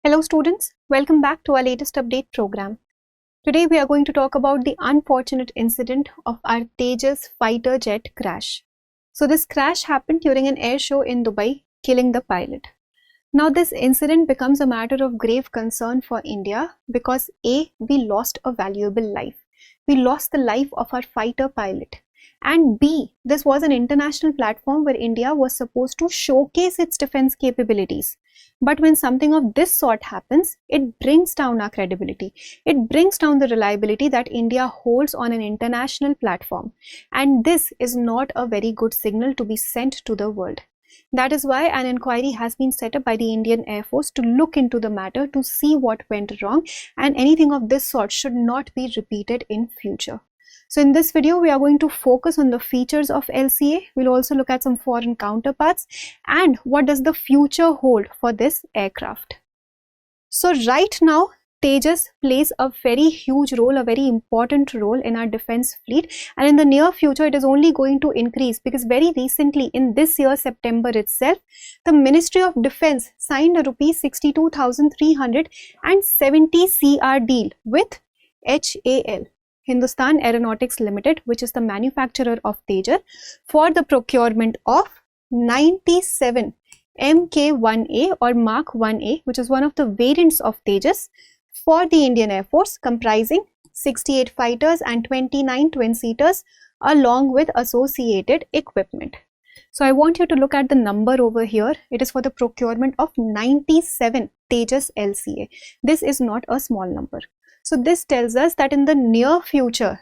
Hello students, welcome back to our latest update program. Today we are going to talk about the unfortunate incident of our Tejas fighter jet crash. So this crash happened during an air show in Dubai, killing the pilot. Now this incident becomes a matter of grave concern for India because A, we lost a valuable life. We lost the life of our fighter pilot. And B, this was an international platform where India was supposed to showcase its defense capabilities. But when something of this sort happens, it brings down our credibility. It brings down the reliability that India holds on an international platform. And this is not a very good signal to be sent to the world. That is why an inquiry has been set up by the Indian Air Force to look into the matter to see what went wrong, and anything of this sort should not be repeated in future. So in this video, we are going to focus on the features of LCA. We'll also look at some foreign counterparts and what does the future hold for this aircraft. So right now, Tejas plays a very huge role, a very important role in our defense fleet, and in the near future it is only going to increase because very recently in this year September itself, the Ministry of Defense signed a rupees 62,370 CR deal with HAL, Hindustan Aeronautics Limited, which is the manufacturer of Tejas, for the procurement of 97 Mk1A or Mark 1A, which is one of the variants of Tejas, for the Indian Air Force, comprising 68 fighters and 29 twin-seaters along with associated equipment. So I want you to look at the number over here. It is for the procurement of 97 Tejas LCA. This is not a small number. So this tells us that in the near future,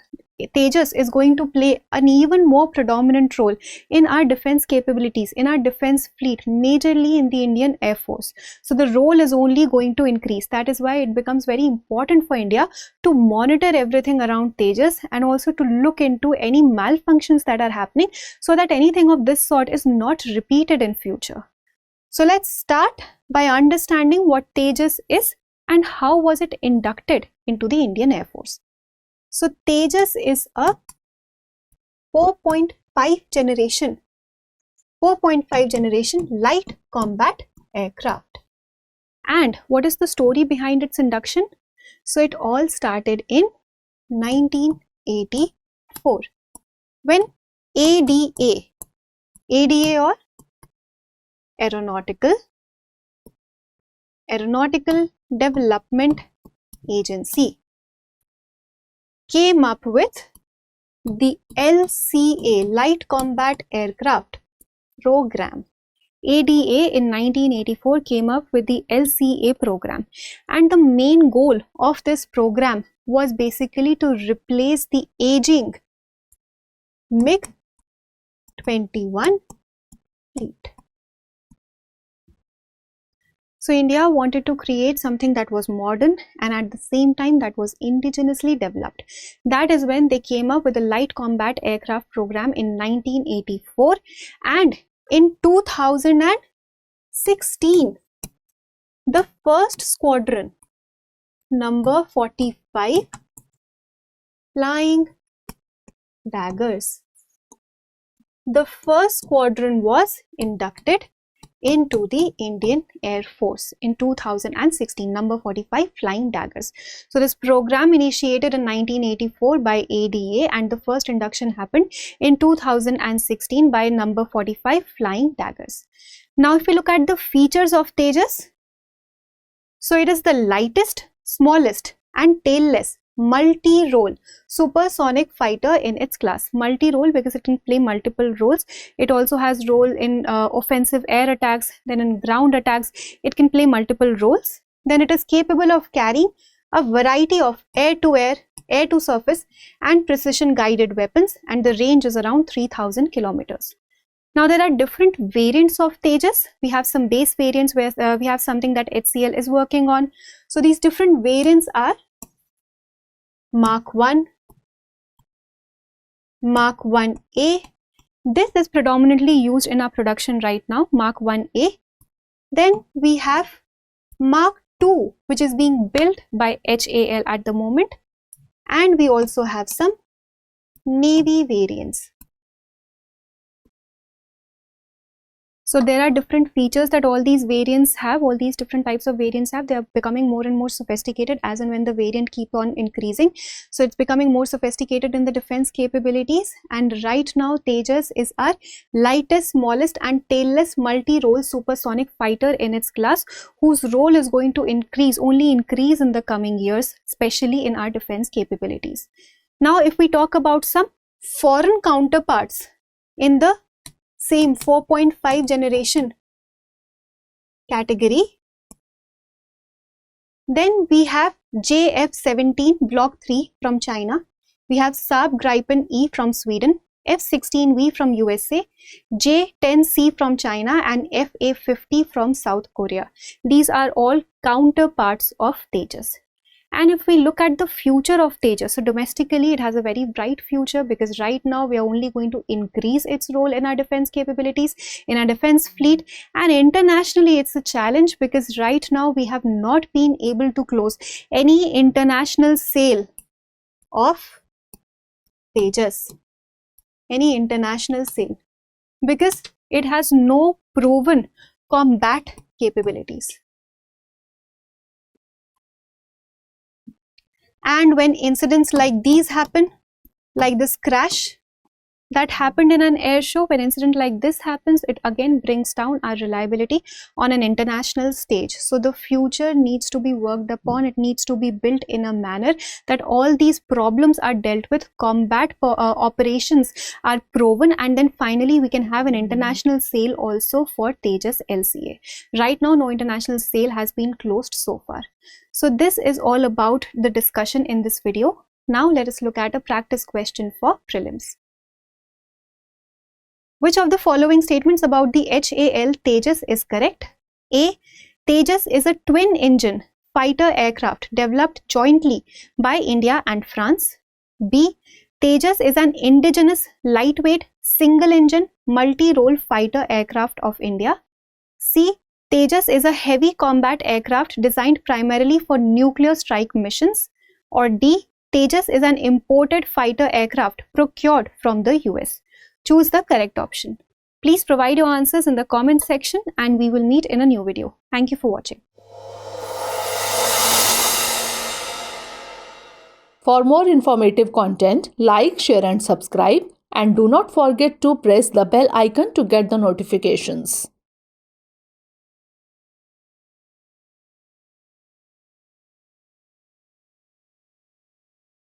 Tejas is going to play an even more predominant role in our defense capabilities, in our defense fleet, majorly in the Indian Air Force. So the role is only going to increase. That is why it becomes very important for India to monitor everything around Tejas and also to look into any malfunctions that are happening so that anything of this sort is not repeated in future. So let's start by understanding what Tejas is and how was it inducted into the Indian Air Force. So Tejas is a 4.5 generation light combat aircraft. And what is the story behind its induction? So it all started in 1984 when ADA or Aeronautical Development Agency came up with the LCA, Light Combat Aircraft program. ADA in 1984 came up with the LCA program, and the main goal of this program was basically to replace the aging MiG-21 fleet. So India wanted to create something that was modern and at the same time that was indigenously developed. That is when they came up with the Light Combat Aircraft program in 1984, and in 2016, the first squadron, number 45, Flying Daggers. The first squadron was inducted into the Indian Air Force in 2016, number 45 Flying Daggers. So this program initiated in 1984 by ADA and the first induction happened in 2016 by number 45 Flying Daggers. Now if we look at the features of Tejas, so it is the lightest, smallest and tailless multi-role supersonic fighter in its class. Multi-role because it can play multiple roles. It also has role in offensive air attacks, then in ground attacks. It can play multiple roles. Then it is capable of carrying a variety of air-to-air, air-to-surface and precision-guided weapons, and the range is around 3,000 kilometers. Now there are different variants of Tejas. We have some base variants where we have something that HCL is working on. So these different variants are Mark 1, Mark 1A. This is predominantly used in our production right now, Mark 1A. Then we have Mark 2, which is being built by HAL at the moment. And we also have some Navy variants. So there are different features that all these variants have, all these different types of variants have. They are becoming more and more sophisticated as and when the variant keep on increasing. So it's becoming more sophisticated in the defense capabilities, and right now Tejas is our lightest, smallest and tailless multi-role supersonic fighter in its class, whose role is going to only increase in the coming years, especially in our defense capabilities. Now if we talk about some foreign counterparts in the same 4.5 generation category, then we have JF-17 Block 3 from China, we have Saab Gripen E from Sweden, F-16V from USA, J-10C from China and FA-50 from South Korea. These are all counterparts of Tejas. And if we look at the future of Tejas, so domestically it has a very bright future, because right now we are only going to increase its role in our defense capabilities, in our defense fleet, and internationally it's a challenge, because right now we have not been able to close any international sale of Tejas, because it has no proven combat capabilities. And when incidents like these happen, like this crash that happened in an air show, when incident like this happens, it again brings down our reliability on an international stage. So the future needs to be worked upon. It needs to be built in a manner that all these problems are dealt with, combat operations are proven, and then finally we can have an international sale also for Tejas LCA. Right now no international sale has been closed so far. So this is all about the discussion in this video. Now let us look at a practice question for prelims. Which of the following statements about the HAL Tejas is correct? A. Tejas is a twin-engine fighter aircraft developed jointly by India and France. B. Tejas is an indigenous, lightweight, single-engine, multi-role fighter aircraft of India. C. Tejas is a heavy combat aircraft designed primarily for nuclear strike missions. Or D. Tejas is an imported fighter aircraft procured from the US. Choose the correct option. Please provide your answers in the comment section and we will meet in a new video. Thank you for watching. For more informative content, like, share and subscribe, and do not forget to press the bell icon to get the notifications.